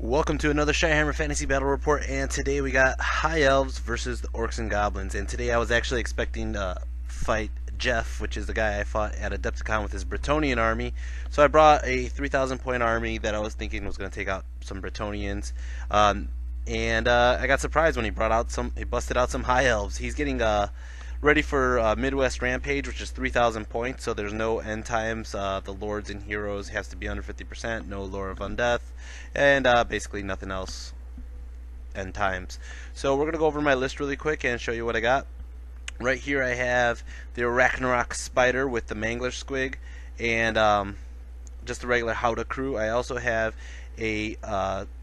Welcome to another Shyhammer Fantasy Battle Report, and today we got High Elves versus the Orcs and Goblins. And today I was actually expecting to fight Jeff, which is the guy I fought at Adepticon with his Bretonnian army. So I brought a 3,000 point army that I was thinking was going to take out some Bretonnians. And I got surprised when he busted out some High Elves. He's getting ready for Midwest Rampage, which is 3,000 points, so there's no end times. The Lords and Heroes has to be under 50%, no Lore of Undeath, and basically nothing else end times. So we're going to go over my list really quick and show you what I got. Right here I have the Ragnarok Spider with the Mangler Squig, and just the regular Howdah crew. I also have a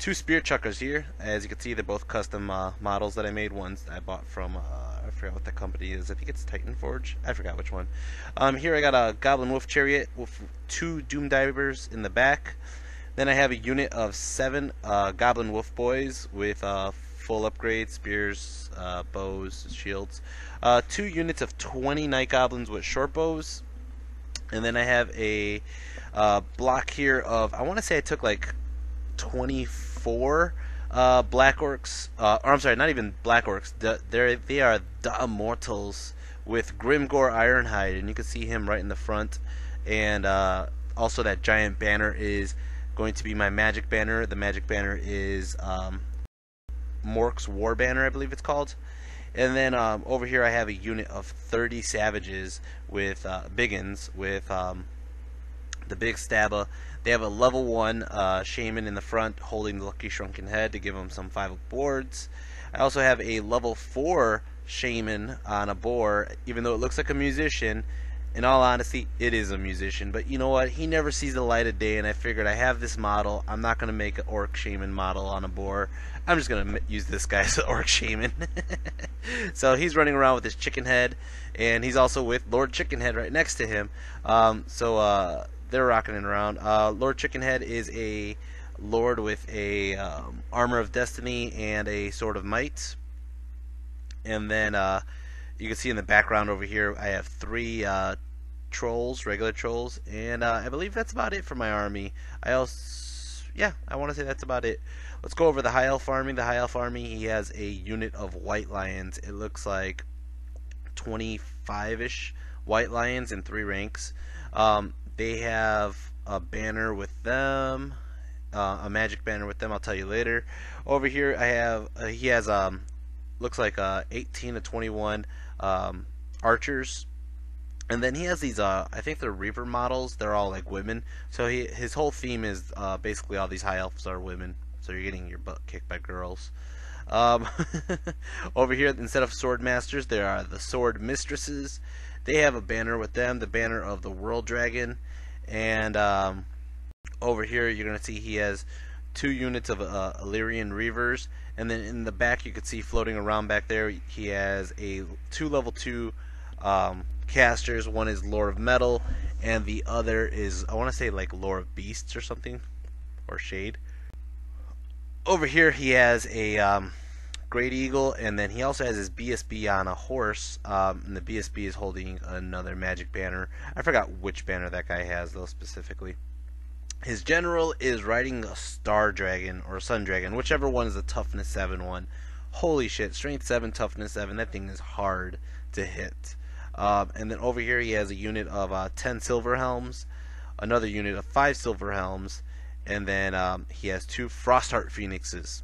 two Spear Chuckers here. As you can see, they're both custom models that I made. Ones I bought from I forgot what the company is. I think it's Titan Forge. I forgot which one. Here I got a Goblin Wolf Chariot with two Doom Divers in the back. Then I have a unit of 7 Goblin Wolf Boys with full upgrades, spears, bows, shields. 2 units of 20 Night Goblins with short bows. And then I have a block here of, I want to say I took like 24 Black Orcs, or I'm sorry, not even Black Orcs. They are the Immortals with Grimgore Ironhide, and you can see him right in the front. And also that giant banner is going to be my magic banner. The magic banner is Mork's War Banner, I believe it's called. And then over here I have a unit of 30 Savages with Biggins with the Big Stabba. They have a level 1 Shaman in the front holding the Lucky Shrunken Head to give them some 5 boards. I also have a level 4 Shaman on a boar, even though it looks like a musician. In all honesty, it is a musician, but you know what? He never sees the light of day, and I figured I have this model. I'm not going to make an Orc Shaman model on a boar. I'm just going to use this guy as an Orc Shaman. So he's running around with his chicken head, and he's also with Lord Chickenhead right next to him. They're rocking it around. Lord Chickenhead is a lord with a armor of destiny and a sword of might. And then you can see in the background over here I have 3 trolls, regular trolls, and I believe that's about it for my army. I want to say that's about it. Let's go over the High Elf army. The High Elf army, he has a unit of White Lions. It looks like 25-ish White Lions in 3 ranks. They have a banner with them, a magic banner with them. I'll tell you later. Over here I have he has looks like 18 to 21 archers, and then he has these I think they're Reaper models. They're all like women, so his whole theme is basically all these High Elves are women, so you're getting your butt kicked by girls. Over here, instead of Sword Masters, there are the Sword Mistresses. They have a banner with them, the banner of the World Dragon. And over here you're gonna see he has 2 units of Illyrian Reavers, and then in the back you can see floating around back there he has 2 level 2 casters. One is Lore of Metal, and the other is, I want to say, like Lore of Beasts or something, or Shade. Over here he has a Great Eagle, and then he also has his BSB on a horse, and the BSB is holding another magic banner. I forgot which banner that guy has though specifically. His general is riding a Star Dragon or Sun Dragon, whichever one is a toughness 7 one. Holy shit, strength 7, toughness 7, that thing is hard to hit. And then over here he has a unit of 10 Silver Helms, another unit of 5 Silver Helms, and then he has 2 Frostheart Phoenixes.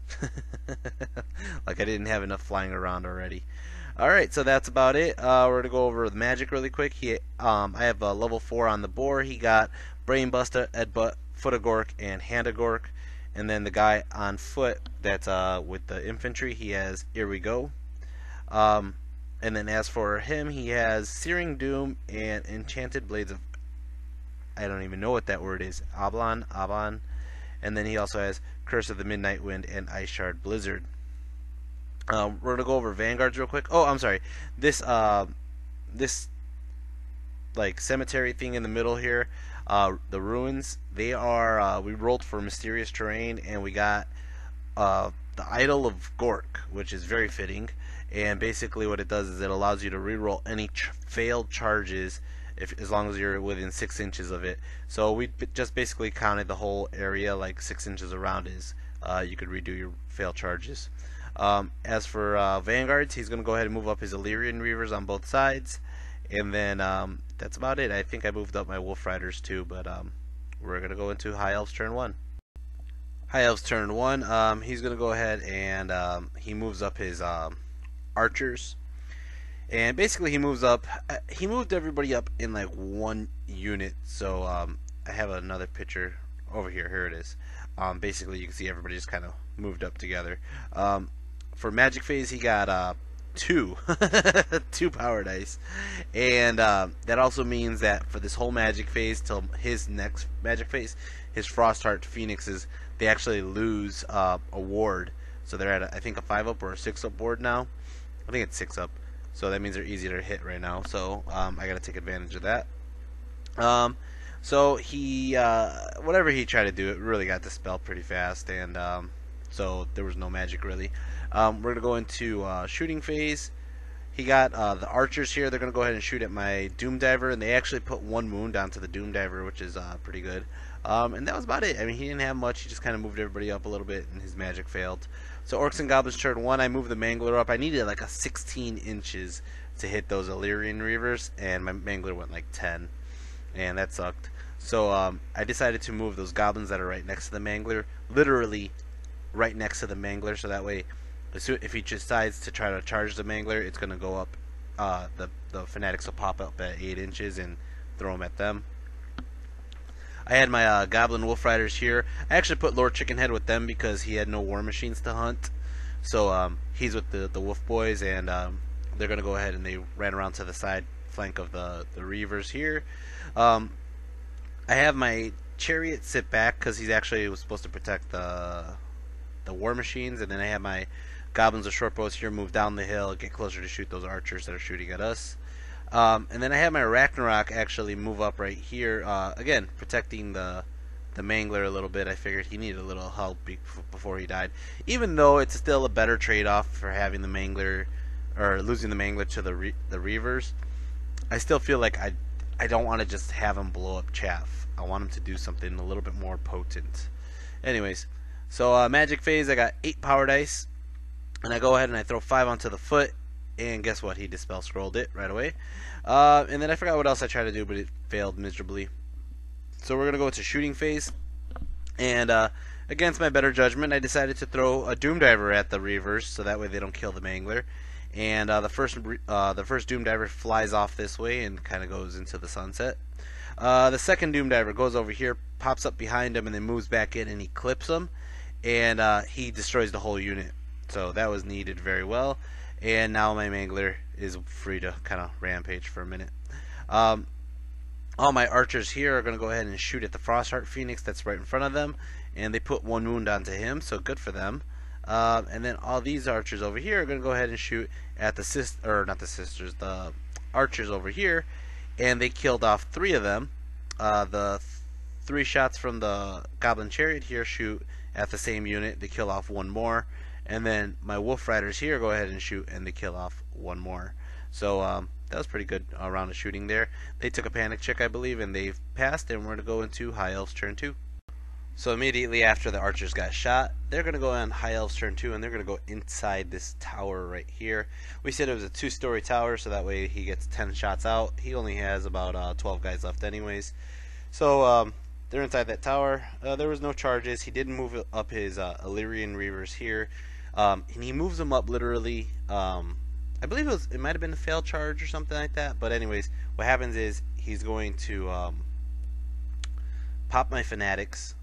Like I didn't have enough flying around already. Alright, so that's about it. We're going to go over the magic really quick. I have a level 4 on the boar. He got Brainbuster, Edbutt, Foot of Gork, and Hand of Gork. And then the guy on foot that's with the infantry, he has Here We Go. And then as for him, he has Searing Doom and Enchanted Blades of, I don't even know what that word is, Aban. And then he also has Curse of the Midnight Wind and Ice Shard Blizzard. We're gonna go over Vanguards real quick. Oh, I'm sorry. This like cemetery thing in the middle here, the ruins. They are we rolled for mysterious terrain, and we got the Idol of Gork, which is very fitting. And basically, what it does is it allows you to reroll any failed charges as long as you're within 6 inches of it. So we just basically counted the whole area, like 6 inches around is you could redo your fail charges. As for vanguards, he's going to go ahead and move up his Illyrian Reavers on both sides, and then that's about it. I think I moved up my Wolf Riders too, but we're going to go into High Elves turn 1. High Elves turn 1, he's going to go ahead and he moves up his archers. And basically he moved everybody up in like one unit. So I have another picture over here. Here it is. Basically you can see everybody just kind of moved up together. For magic phase he got two two power dice, and that also means that for this whole magic phase till his next magic phase, his Frostheart Phoenixes, they actually lose a ward. So they're at I think a 5-up or a 6-up board now. I think it's 6-up. So that means they're easier to hit right now. So I gotta take advantage of that. So he whatever he tried to do, it really got dispelled pretty fast, and so there was no magic really. We're gonna go into shooting phase. He got the archers here. They're gonna go ahead and shoot at my Doom Diver, and they actually put 1 wound onto the Doom Diver, which is pretty good. And that was about it. I mean, he didn't have much. He just kind of moved everybody up a little bit, and his magic failed. So Orcs and Goblins turn 1. I moved the Mangler up. I needed like a 16 inches to hit those Illyrian Reavers, and my Mangler went like 10, and that sucked. So I decided to move those Goblins that are right next to the Mangler, literally right next to the Mangler, so that way if he decides to try to charge the Mangler, it's going to go up, the Fanatics will pop up at 8 inches and throw them at them. I had my Goblin Wolf Riders here. I actually put Lord Chickenhead with them because he had no war machines to hunt. So he's with the Wolf Boys, and they're going to go ahead and they ran around to the side flank of the Reavers here. I have my Chariot sit back because he's actually was supposed to protect the war machines, and then I have my Goblins with short bows here move down the hill, get closer to shoot those archers that are shooting at us. And then I have my Ragnarok actually move up right here, again protecting the Mangler a little bit. I figured he needed a little help before he died, even though it's still a better trade-off for having the Mangler or losing the Mangler to the Reavers. I still feel like I don't want to just have him blow up chaff. I want him to do something a little bit more potent. Anyways, so magic phase, I got 8 power dice, and I go ahead and I throw 5 onto the foot, and guess what? He dispel scrolled it right away. And then I forgot what else I tried to do, but it failed miserably. So we're gonna go into shooting phase, and against my better judgment, I decided to throw a Doom Diver at the Reavers, so that way they don't kill the Mangler. And the first Doom Diver flies off this way and kind of goes into the sunset. The second Doom Diver goes over here, pops up behind him, and then moves back in, and he clips him, and he destroys the whole unit. So that was needed very well. And now my Mangler is free to kind of rampage for a minute. All my archers here are going to go ahead and shoot at the Frostheart Phoenix that's right in front of them, and they put 1 wound onto him, so good for them. And then all these archers over here are going to go ahead and shoot at the archers over here, and they killed off 3 of them. The 3 shots from the Goblin Chariot here shoot at the same unit, they kill off 1 more. And then my Wolf Riders here go ahead and shoot, and they kill off 1 more. So that was pretty good round of shooting there. They took a panic check, I believe, and they've passed, and we're going to go into High Elves turn 2. So immediately after the archers got shot, they're going to go on High Elves turn 2, and they're going to go inside this tower right here. We said it was a 2-story tower, so that way he gets 10 shots out. He only has about 12 guys left anyways. So they're inside that tower. There was no charges. He didn't move up his Illyrian Reavers here. And he moves them up literally, I believe it might have been a failed charge or something like that, but anyways, what happens is he's going to pop my Fanatics.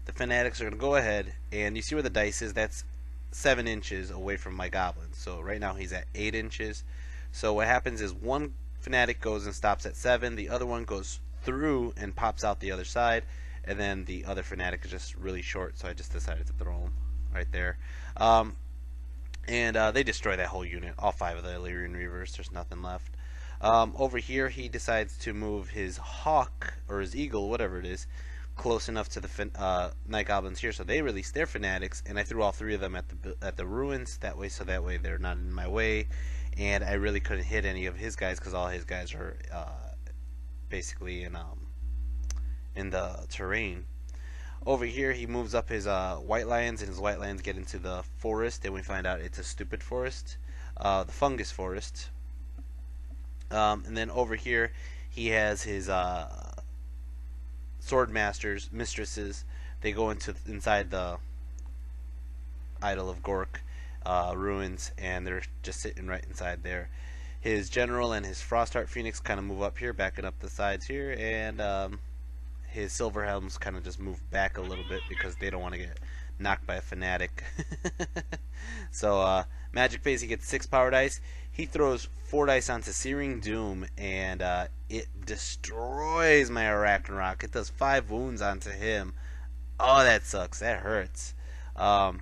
The Fanatics are going to go ahead, and you see where the dice is, that's 7 inches away from my Goblins. So right now he's at 8 inches. So what happens is one Fanatic goes and stops at 7, the other one goes through and pops out the other side, and then the other Fanatic is just really short, so I just decided to throw him right there. And they destroy that whole unit, all 5 of the Illyrian Reavers. There's nothing left. Over here he decides to move his Hawk or his Eagle, whatever it is, close enough to the Night Goblins here, so they release their Fanatics, and I threw all 3 of them at the ruins that way, so that way they're not in my way, and I really couldn't hit any of his guys because all his guys are basically in the terrain. Over here, he moves up his white lions, and his white lions get into the forest, and we find out it's a stupid forest, the fungus forest. And then over here, he has his sword mistresses. They go inside the Idol of Gork ruins, and they're just sitting right inside there. His general and his Frostheart Phoenix kind of move up here, backing up the sides here, and his Silver Helms kind of just move back a little bit because they don't want to get knocked by a fanatic. So Magic Phase, he gets 6 power dice. He throws 4 dice onto Searing Doom, and it destroys my Arachnarok. It does 5 wounds onto him. Oh, that sucks. That hurts. And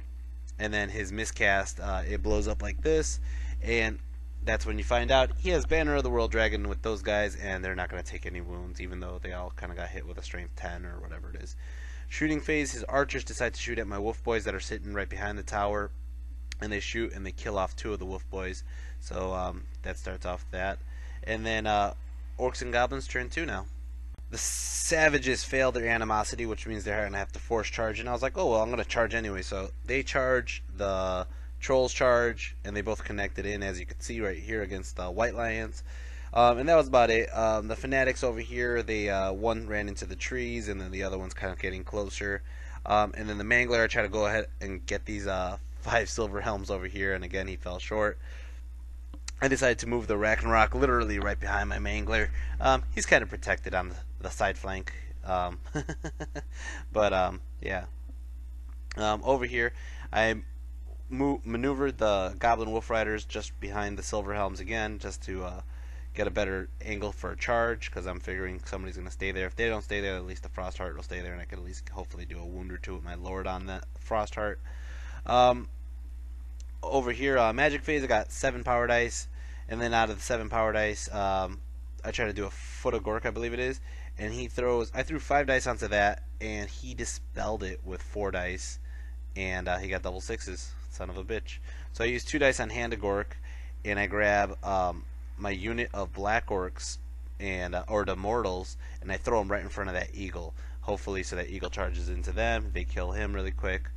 then his miscast, it blows up like this, and that's when you find out he has Banner of the World Dragon with those guys, and they're not going to take any wounds, even though they all kind of got hit with a strength 10 or whatever it is. Shooting phase, his archers decide to shoot at my wolf boys that are sitting right behind the tower, and they shoot and they kill off 2 of the wolf boys. So that starts off that. And then Orcs and Goblins turn 2 now. The savages fail their animosity, which means they're going to have to force charge, and I was like, oh well, I'm going to charge anyway. So they charge, the trolls charge, and they both connected in, as you can see right here, against the white lions. And that was about it. The fanatics over here, they one ran into the trees, and then the other one's kind of getting closer. And then the mangler, I tried to go ahead and get these 5 silver helms over here, and again he fell short. I decided to move the Ragnarok literally right behind my mangler. He's kind of protected on the side flank. But yeah. Over here, I maneuvered the Goblin Wolf Riders just behind the Silver Helms again, just to get a better angle for a charge, because I'm figuring somebody's going to stay there. If they don't stay there, at least the Frostheart will stay there, and I can at least hopefully do a wound or 2 with my Lord on that Frostheart. Over here, Magic Phase, I got 7 power dice, and then out of the 7 power dice, I try to do a Foot of Gork, I believe it is, and I threw 5 dice onto that, and he dispelled it with 4 dice, and he got double 6s, son of a bitch. So I used 2 dice on Hand of Gork, and I grab my unit of Black Orcs, and or the Mortals, and I throw them right in front of that Eagle, hopefully so that Eagle charges into them, they kill him really quick.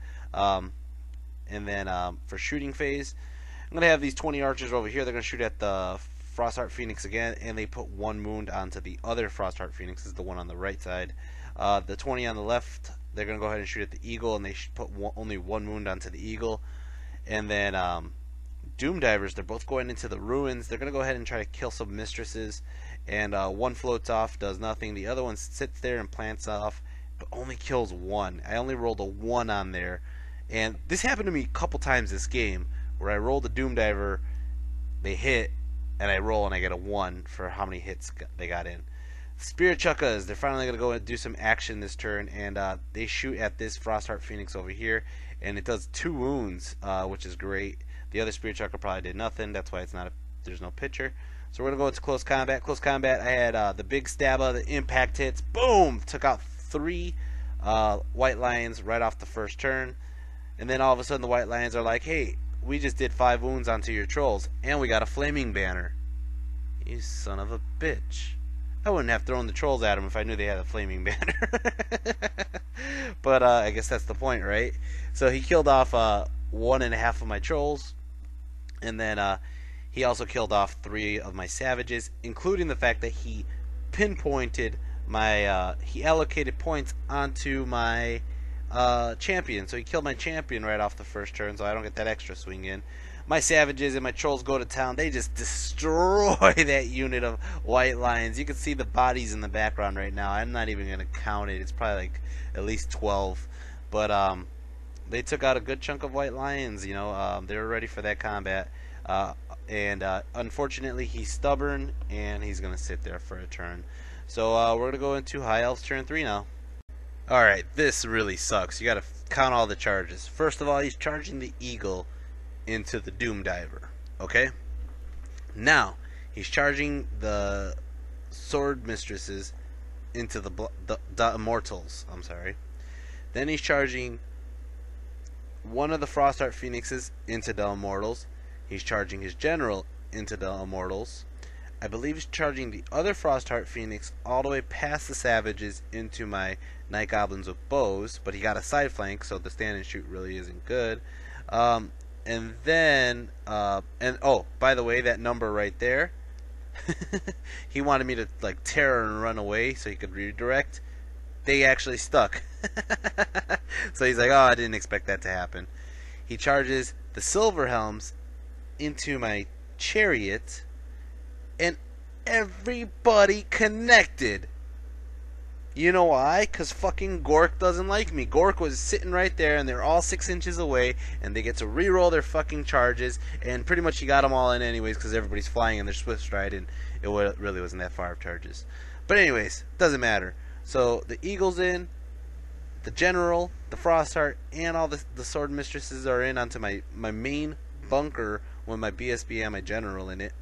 And then for shooting phase, I'm going to have these 20 archers over here. They're going to shoot at the Frostheart Phoenix again, and they put 1 wound onto the other Frostheart Phoenix. This is the one on the right side. The 20 on the left, they're going to go ahead and shoot at the Eagle, and they put only 1 wound onto the Eagle. And then Doom Divers, they're both going into the ruins. They're going to go ahead and try to kill some mistresses, and 1 floats off, does nothing. The other one sits there and plants off, but only kills 1. I only rolled a 1 on there. And this happened to me a couple times this game, where I rolled a Doom Diver, they hit, and I roll and I get a 1 for how many hits they got in. Spirit Chukkas, they're finally going to go and do some action this turn, and they shoot at this Frostheart Phoenix over here, and it does 2 wounds, which is great. The other Spirit Chukka probably did nothing, that's why there's no picture. So we're going to go into close combat. Close combat, I had the big stabba, the impact hits, boom! Took out 3 white lions right off the first turn. And then all of a sudden the white lions are like, hey, we just did 5 wounds onto your trolls, and we got a flaming banner. You son of a bitch. I wouldn't have thrown the trolls at them if I knew they had a flaming banner. But I guess that's the point, right? So he killed off 1.5 of my trolls, and then he also killed off 3 of my savages, including the fact that he pinpointed my, he allocated points onto my champion. So he killed my champion right off the first turn, so I don't get that extra swing in. My savages and my trolls go to town. They just destroy that unit of white lions. You can see the bodies in the background right now. I'm not even going to count it. It's probably like at least 12. But they took out a good chunk of white lions. You know, they were ready for that combat. And unfortunately, he's stubborn, and he's going to sit there for a turn. So we're going to go into High Elves turn 3 now. Alright, this really sucks. You got to count all the charges. First of all, he's charging the Eagle into the Doom Diver. Okay? Now, he's charging the Sword Mistresses into the Immortals. I'm sorry. Then he's charging one of the Frostheart Phoenixes into the Immortals. He's charging his General into the Immortals. I believe he's charging the other Frostheart Phoenix all the way past the Savages into my Night Goblins with bows, but he got a side flank, so the stand and shoot really isn't good. And then, and oh, by the way, that number right there, he wanted me to like tear and run away so he could redirect. They actually stuck. So he's like, oh, I didn't expect that to happen. He charges the Silver Helms into my chariot, and everybody connected. You know why? Because fucking Gork doesn't like me. Gork was sitting right there, and they're all 6 inches away, and they get to re-roll their fucking charges, and pretty much he got them all in anyways, because everybody's flying in their Swift Stride, and it really wasn't that far of charges. But anyways, doesn't matter. So the Eagle's in, the General, the Frostheart, and all the Sword Mistresses are in onto my main bunker with my BSB and my General in it.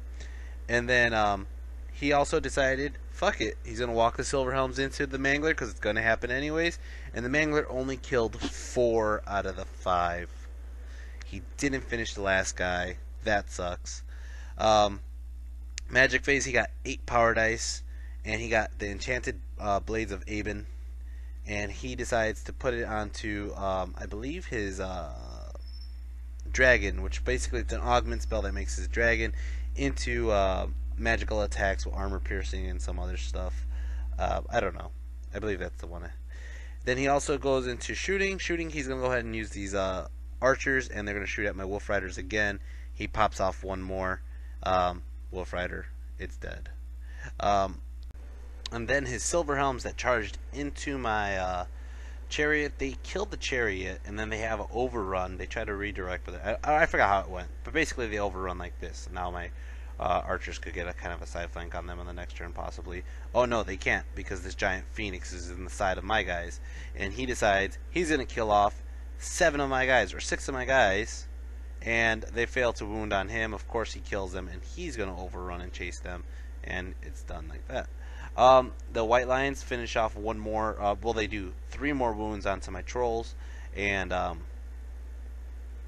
And then he also decided, fuck it, he's going to walk the Silver Helms into the Mangler because it's going to happen anyways. And the Mangler only killed 4 out of the 5. He didn't finish the last guy. That sucks. Magic phase, he got 8 power dice, and he got the enchanted Blades of Aben, and he decides to put it onto, I believe, his dragon, which basically it's an augment spell that makes his dragon into magical attacks with armor piercing and some other stuff. I don't know. I believe that's the one. Then he also goes into shooting. Shooting, he's going to go ahead and use these archers, and they're going to shoot at my Wolf Riders again. He pops off one more. Wolf Rider, it's dead. And then his Silver Helms that charged into my chariot, they killed the chariot, and then they have an overrun. They try to redirect with it. I forgot how it went, but basically they overrun like this. Now my archers could get a kind of a side flank on them on the next turn, possibly. Oh no, they can't, because this giant phoenix is in the side of my guys, and he decides he's going to kill off 7 of my guys, or 6 of my guys, and they fail to wound on him. Of course he kills them, and he's going to overrun and chase them, and it's done like that. The White Lions finish off one more, well, they do 3 more wounds onto my trolls, and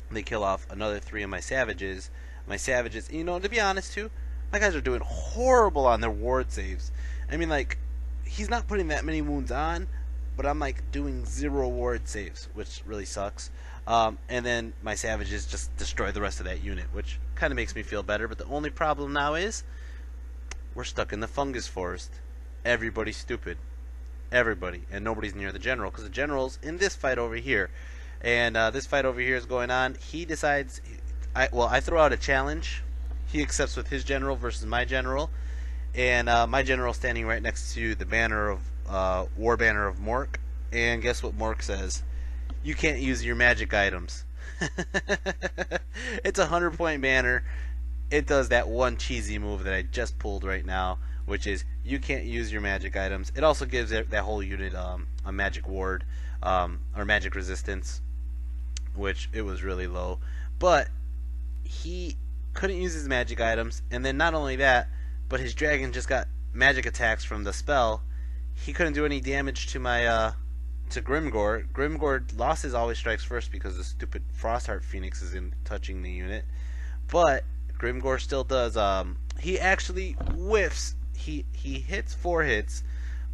they kill off another 3 of my savages. My savages, you know, to be honest too, my guys are doing horrible on their ward saves. I mean, like, he's not putting that many wounds on, but I'm like doing 0 ward saves, which really sucks. And then my savages just destroy the rest of that unit, which kind of makes me feel better. But the only problem now is we're stuck in the fungus forest. Everybody's stupid. Everybody. And nobody's near the general, because the general's in this fight over here. And this fight over here is going on. He decides, I throw out a challenge. He accepts with his general versus my general. And my general standing right next to the banner of war banner of Mork. And guess what Mork says? You can't use your magic items. It's a 100-point banner. It does that one cheesy move that I just pulled right now, which is you can't use your magic items. It also gives that whole unit a magic ward or magic resistance, which it was really low. But he couldn't use his magic items, and then not only that, but his dragon just got magic attacks from the spell. He couldn't do any damage to my to Grimgor. Grimgor lost his always strikes first because the stupid Frostheart Phoenix is in touching the unit, but Grimgor still does. He actually whiffs. He hits 4 hits,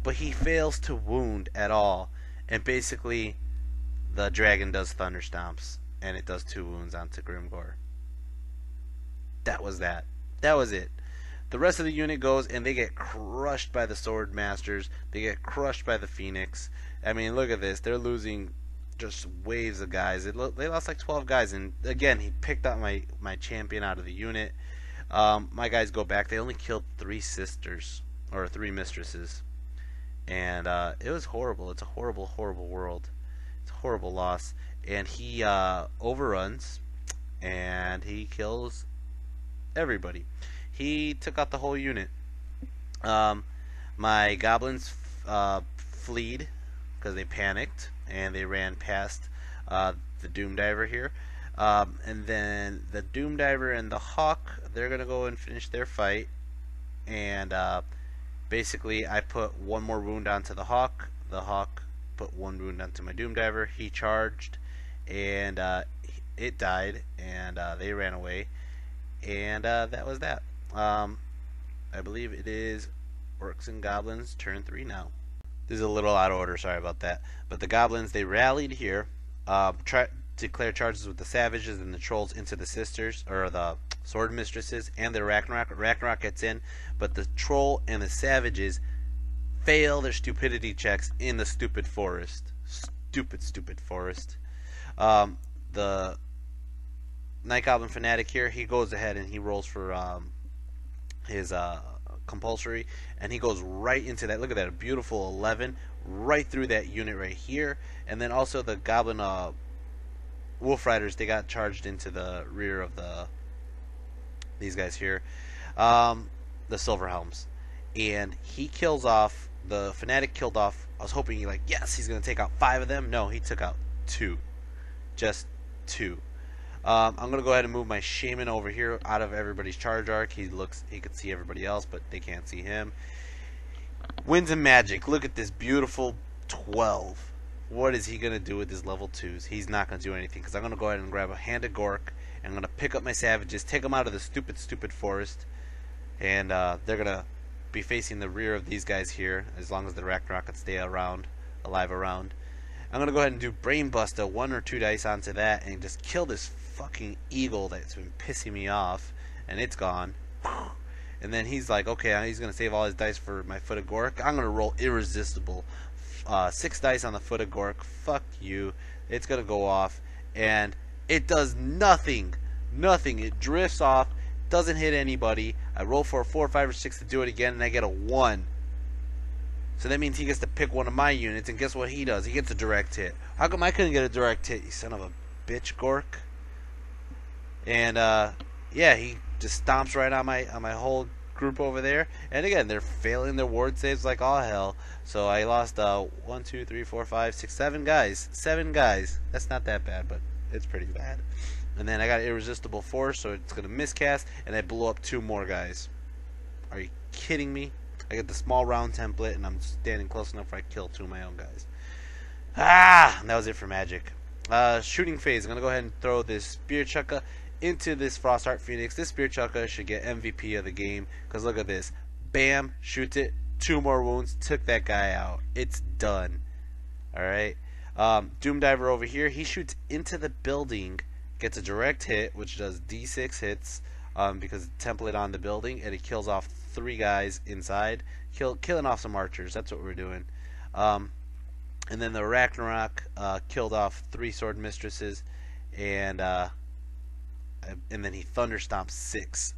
but he fails to wound at all. And basically, the dragon does Thunder Stomps, and it does 2 wounds onto Grimgor. That was that. That was it. The rest of the unit goes, and they get crushed by the Sword Masters. They get crushed by the Phoenix. I mean, look at this. They're losing just waves of guys. They lost like 12 guys, and again, he picked out my champion out of the unit. My guys go back. They only killed 3 sisters, or 3 mistresses, and it was horrible. It's a horrible, horrible world. It's a horrible loss, and he overruns, and he kills everybody. He took out the whole unit. My goblins fleed because they panicked, and they ran past the Doom Diver here. And then the Doom Diver and the Hawk, they're going to go and finish their fight. And basically, I put 1 more wound onto the Hawk. The Hawk put 1 wound onto my Doom Diver. He charged, and it died, and they ran away. And that was that. I believe it is Orcs and Goblins turn 3 now. This is a little out of order, sorry about that. But the goblins, they rallied here, declare charges with the savages and the trolls into the sisters, or the sword mistresses, and the Ragnarok. Ragnarok gets in, but the troll and the savages fail their stupidity checks in the stupid forest. Stupid forest. The Night Goblin Fanatic here, he goes ahead and he rolls for his compulsory, and he goes right into that. Look at that, a beautiful 11 right through that unit right here. And then also the Goblin Wolf Riders, they got charged into the rear of these guys here, the Silver Helms, and he kills off the Fanatic. Killed off. I was hoping yes, he's gonna take out 5 of them. No, he took out 2, just 2. I'm gonna go ahead and move my Shaman over here out of everybody's charge arc. He can see everybody else, but they can't see him. Winds of Magic. Look at this beautiful 12. What is he gonna do with his level 2s? He's not gonna do anything, because I'm gonna go ahead and grab a Hand of Gork, and I'm gonna pick up my savages, take them out of the stupid forest, and they're gonna be facing the rear of these guys here, as long as the Ragnarok can stay alive around. I'm gonna go ahead and do Brain Buster, 1 or 2 dice onto that, and just kill this fucking eagle that's been pissing me off, and it's gone. And then he's like, okay, he's gonna save all his dice for my Foot of Gork. I'm gonna roll Irresistible, 6 dice on the Foot of Gork. Fuck you. It's gonna go off, and it does nothing. It drifts off, doesn't hit anybody. I roll for a 4, 5, or 6 to do it again, and I get a 1. So that means he gets to pick one of my units, and guess what he does? He gets a direct hit. How come I couldn't get a direct hit, you son of a bitch, Gork? And yeah, he just stomps right on my whole group over there. And again, they're failing their ward saves like all hell. So I lost 1, 2, 3, 4, 5, 6, 7 guys. 7 guys. That's not that bad, but it's pretty bad. And then I got Irresistible Force, so it's gonna miscast, and I blew up 2 more guys. Are you kidding me? I get the small round template, and I'm standing close enough where I kill 2 of my own guys. And that was it for magic. Shooting phase. I'm gonna go ahead and throw this Spear Chucka into this Frostheart Phoenix. This Spear Chucka should get MVP of the game, because look at this. Bam, shoots it, 2 more wounds, took that guy out. It's done. Alright. Doom Diver over here, he shoots into the building, gets a direct hit, which does D6 hits, because it's template on the building, and it kills off 3 guys inside, killing off some archers. That's what we're doing. And then the Ragnarok killed off 3 sword mistresses, and then he thunder stomps 6.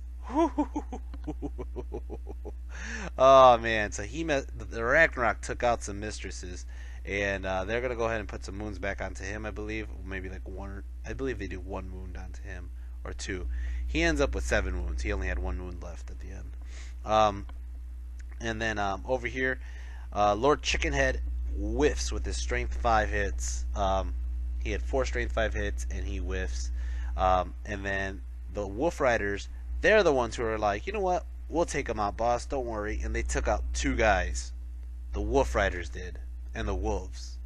Oh man! So the Ragnarok took out some mistresses, and they're gonna go ahead and put some wounds back onto him. I believe maybe like 1. I believe they do 1 wound onto him, or 2. He ends up with 7 wounds. He only had 1 wound left at the end. And then over here, Lord Chickenhead whiffs with his strength 5 hits. He had 4 strength 5 hits, and he whiffs. And then the Wolf Riders, they're the ones who are like, you know what? We'll take them out, boss. Don't worry. And they took out 2 guys. The Wolf Riders did, and the wolves.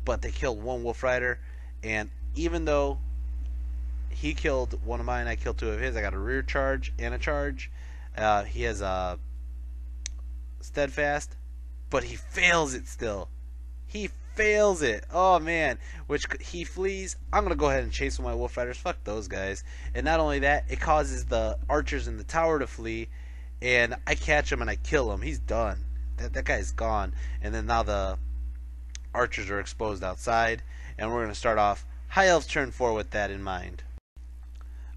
But they killed 1 Wolf Rider, and even though he killed 1 of mine, I killed 2 of his. I got a rear charge and a charge. He has a steadfast, but he fails it still. He fails it. Oh man, which he flees. I'm gonna go ahead and chase with my Wolf Riders. Fuck those guys. And not only that, it causes the archers in the tower to flee, and I catch him and I kill him. He's done. That guy's gone. And then now the archers are exposed outside, and we're gonna start off High Elves turn 4 with that in mind.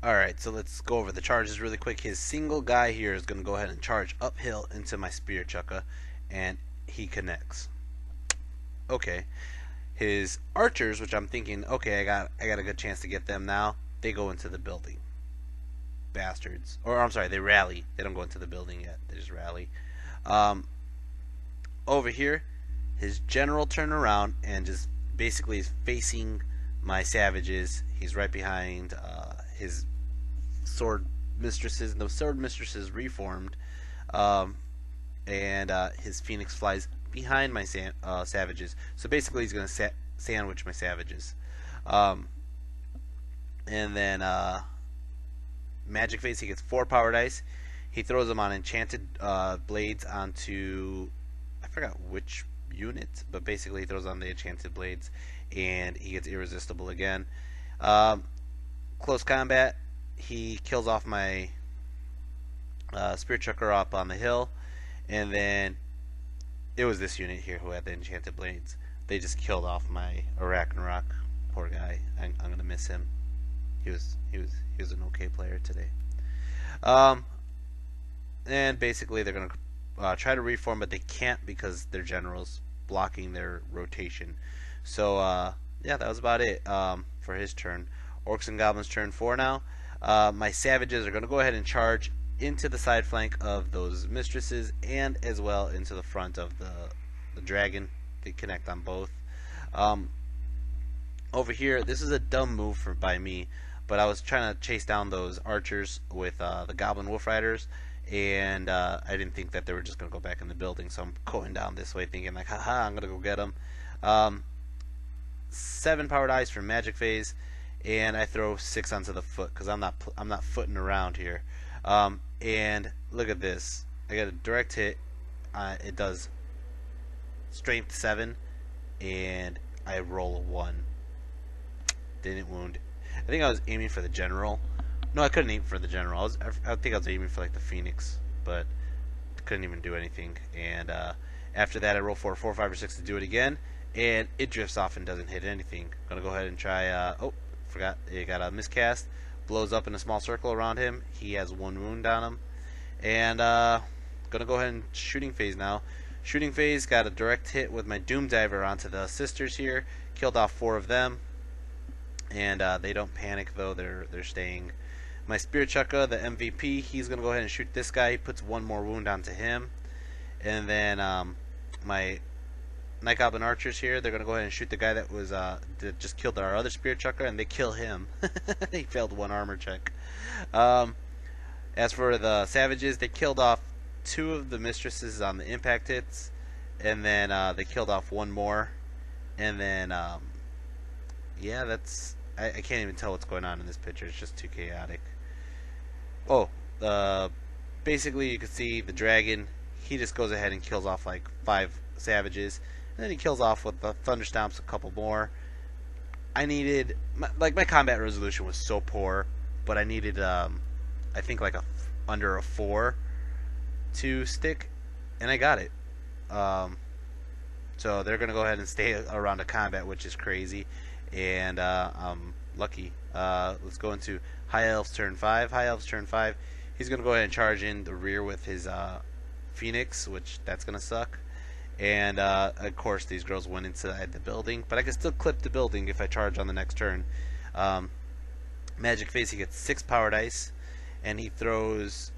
Alright, so let's go over the charges really quick. His single guy here is going to go ahead and charge uphill into my Spear Chucka, and he connects. Okay. His archers, which I'm thinking, okay, I got a good chance to get them now, they go into the building. Bastards. Or, I'm sorry, they rally. They don't go into the building yet. They just rally. Over here, his general turn around and just basically is facing my savages. He's right behind his sword mistresses, and the sword mistresses reformed, and his phoenix flies behind my savages. So basically, he's going to sandwich my savages. And then magic phase, he gets 4 power dice. He throws them on enchanted blades onto, I forgot which unit, but basically he throws on the enchanted blades and he gets irresistible again. Um, Close combat, he kills off my spear chucker up on the hill, and then it was this unit here who had the enchanted blades. They just killed off my Arachnarok. Poor guy. I'm gonna miss him. He was an okay player today. And basically they're gonna try to reform, but they can't because their general's blocking their rotation. So yeah, that was about it for his turn. Orcs and Goblins turn 4 now. My savages are gonna go ahead and charge into the side flank of those mistresses and as well into the front of the dragon. They connect on both. Over here, this is a dumb move by me, but I was trying to chase down those archers with the Goblin Wolf Riders, and I didn't think that they were just going to go back in the building, so I'm going down this way thinking like, haha, I'm going to go get them. 7 power dice for magic phase, and I throw 6 onto the foot because I'm not footing around here. And look at this. I got a direct hit. It does strength 7, and I roll a 1. Didn't wound. I think I was aiming for the general. No, I couldn't aim for the general. I think I was aiming for like the phoenix, but couldn't even do anything. And after that, I roll 4, 5, or 6 to do it again, and it drifts off and doesn't hit anything. Gonna go ahead and try. Oh, forgot. It got a miscast. Blows up in a small circle around him. He has 1 wound on him, and gonna go ahead and shooting phase now. Shooting phase got a direct hit with my Doom Diver onto the sisters here. Killed off 4 of them. And they don't panic though, they're staying. My Spear Chucka, the MVP, he's gonna go ahead and shoot this guy. He puts 1 more wound onto him. And then my Night Goblin archers here, they're gonna go ahead and shoot the guy that was that just killed our other Spear Chucka, and they kill him. He failed 1 armor check. As for the savages, they killed off 2 of the mistresses on the impact hits, and then they killed off 1 more, and then yeah, that's I can't even tell what's going on in this picture. It's just too chaotic. Oh, basically you can see the dragon. He just goes ahead and kills off like 5 savages, and then he kills off with the thunder stomps a couple more. I needed my combat resolution was so poor, but I needed I think like under a 4 to stick, and I got it. So they're gonna go ahead and stay around a combat, which is crazy. And I'm lucky. Let's go into High Elves turn 5. High Elves turn 5. He's gonna go ahead and charge in the rear with his Phoenix, which that's gonna suck. And of course these girls went inside the building, but I can still clip the building if I charge on the next turn. Magic phase, he gets 6 power dice, and he throws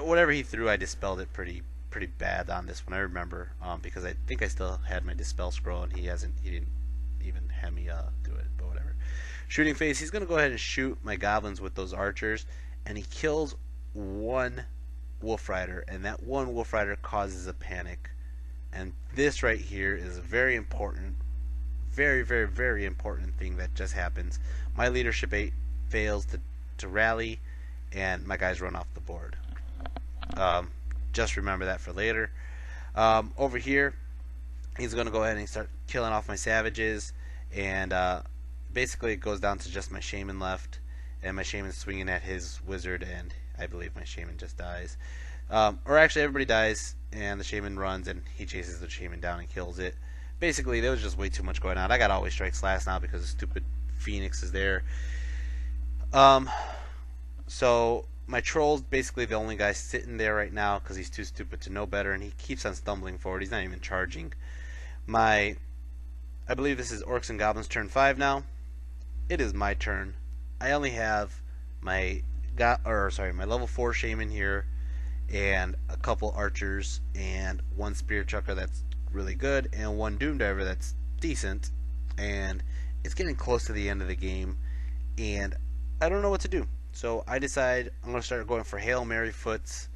whatever he threw. I dispelled it pretty bad on this one. I remember because I think I still had my dispel scroll, and he didn't even have me do it, but whatever. Shooting phase, he's gonna go ahead and shoot my goblins with those archers, and he kills 1 wolf rider, and that 1 wolf rider causes a panic. And this right here is a very important, very important thing that just happens. My leadership 8 fails to rally, and my guys run off the board. Just remember that for later. Over here, he's going to go ahead and start killing off my savages, and basically it goes down to just my shaman left, and my shaman's swinging at his wizard, and I believe my shaman just dies. Or actually everybody dies, and the shaman runs, and he chases the shaman down and kills it. Basically, there was just way too much going on. I got always strikes last now because the stupid Phoenix is there. So my troll's basically the only guy sitting there right now because he's too stupid to know better, and he keeps on stumbling forward. He's not even charging. I believe this is Orcs and Goblins turn 5 now. It is my turn. I only have my level 4 shaman here, and a couple archers, and 1 spear chucker that's really good, and 1 doom diver that's decent. And it's getting close to the end of the game, and I don't know what to do. So I decide I'm going to start going for Hail Mary foots,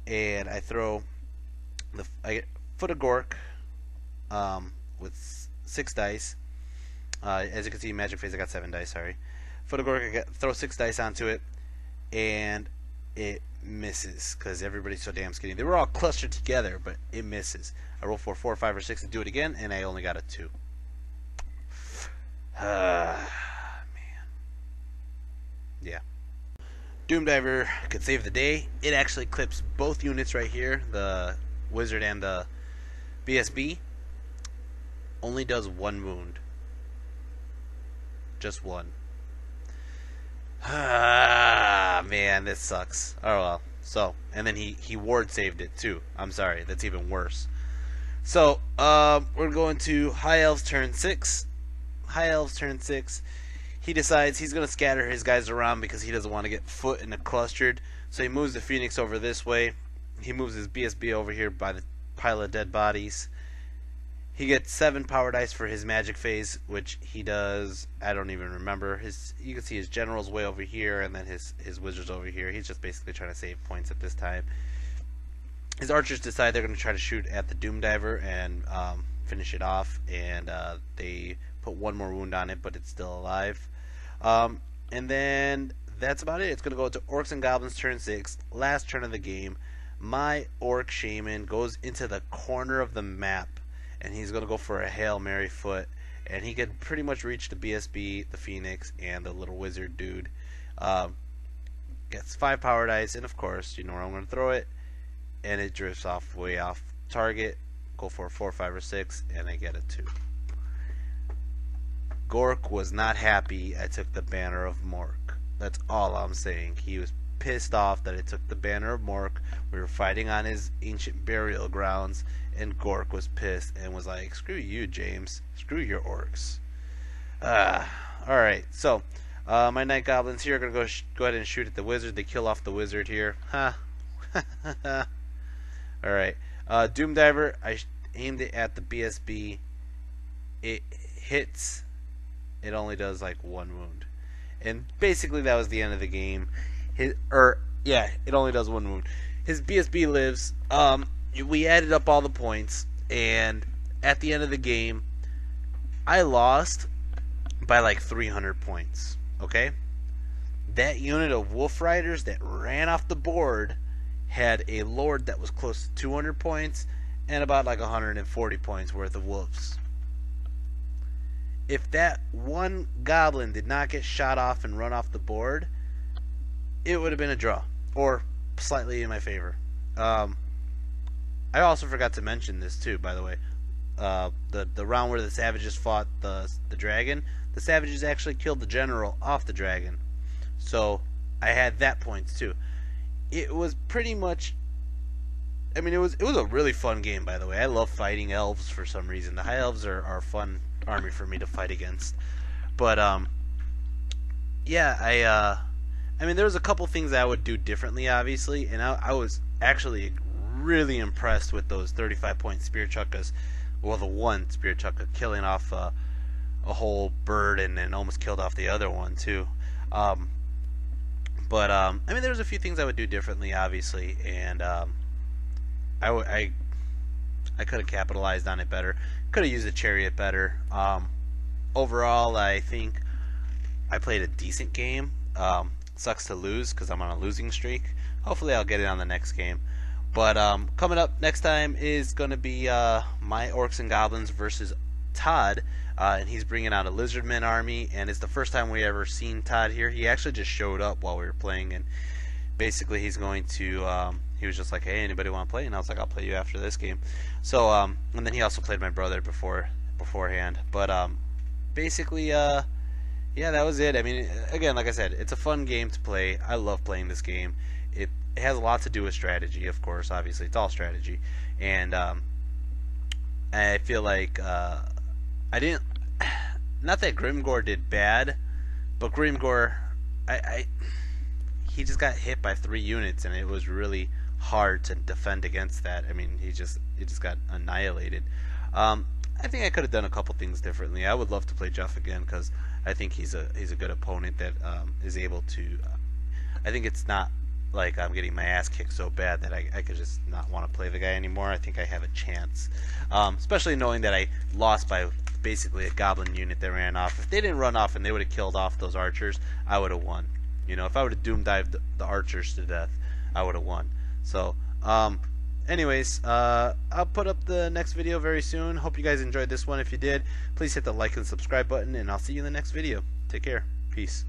and I throw I get foot of Gork with 6 dice. As you can see, magic phase, I got 7 dice. Sorry, foot of Gork. Throw 6 dice onto it, and it misses because everybody's so damn skinny. They were all clustered together, but it misses. I roll for 4, 5, or 6 to do it again, and I only got a 2. Man. Yeah. Doomdiver could save the day. It actually clips both units right here, the wizard and the BSB. Only does 1 wound. Just 1. Man, this sucks. Oh well. So, and then he ward saved it too. I'm sorry, that's even worse. So, we're going to High Elves turn 6. High Elves turn 6. He decides he's going to scatter his guys around because he doesn't want to get foot in a clustered. So he moves the Phoenix over this way. He moves his BSB over here by the pile of dead bodies. He gets 7 power dice for his magic phase, which he does. I don't even remember. You can see his general's way over here, and then his wizard's over here. He's just basically trying to save points at this time. His archers decide they're going to try to shoot at the Doomdiver and finish it off, and they put 1 more wound on it, but it's still alive. And then that's about it. It's going to go to Orcs and Goblins turn 6, last turn of the game. My Orc Shaman goes into the corner of the map, and he's going to go for a Hail Mary foot, and he can pretty much reach the BSB, the Phoenix, and the little wizard dude. Gets 5 power dice, and of course, you know where I'm going to throw it, and it drifts off way off target. Go for a 4, 5, or 6, and I get a 2. Gork was not happy I took the Banner of Mork. That's all I'm saying. He was pissed off that I took the Banner of Mork. We were fighting on his ancient burial grounds, and Gork was pissed and was like, screw you, James. Screw your orcs. Alright, so my Night Goblins here are going to go ahead and shoot at the wizard. They kill off the wizard here. Alright, Doomdiver, I aimed it at the BSB. It hits. It only does like 1 wound. And basically that was the end of the game. It only does 1 wound. His BSB lives. We added up all the points, and at the end of the game, I lost by like 300 points. Okay? That unit of Wolf Riders that ran off the board had a Lord that was close to 200 points and about like 140 points worth of wolves. If that one goblin did not get shot off and run off the board, it would have been a draw, or slightly in my favor. I also forgot to mention this too, by the way. The round where the savages fought the dragon, the savages actually killed the general off the dragon, so I had that points too. It was pretty much, I mean, it was a really fun game, by the way. I love fighting elves for some reason. The High Elves are a fun army for me to fight against. But yeah, I mean, there was a couple things I would do differently, obviously, and I was actually really impressed with those 35-point spear chuckas. Well, the one spear chukka killing off a whole bird and then almost killed off the other one too. I mean, there was a few things I would do differently, obviously, and I could have capitalized on it better. Could have used a chariot better. Overall, I think I played a decent game. Sucks to lose because I'm on a losing streak. Hopefully I'll get it on the next game. But coming up next time is going to be my Orcs and Goblins versus Todd. And he's bringing out a Lizardman army. And it's the first time we ever seen Todd here. He actually just showed up while we were playing. And basically he's going to... he was just like, hey, anybody want to play? And I was like, I'll play you after this game. So, and then he also played my brother beforehand. But basically... yeah, that was it. I mean, again, like I said, it's a fun game to play. I love playing this game. It has a lot to do with strategy, of course. Obviously, it's all strategy. And I feel like I didn't... Not that Grimgor did bad, but Grimgor, he just got hit by 3 units, and it was really hard to defend against that. I mean, he just got annihilated. I think I could have done a couple things differently. I would love to play Jeff again because I think he's a good opponent that is able to. I think it's not like I'm getting my ass kicked so bad that I could just not want to play the guy anymore. I think I have a chance, especially knowing that I lost by basically a goblin unit that ran off. If they didn't run off and they would have killed off those archers, I would have won. You know, if I would have doom dived the archers to death, I would have won. So, anyways, I'll put up the next video very soon. Hope you guys enjoyed this one. If you did, please hit the like and subscribe button, and I'll see you in the next video. Take care. Peace.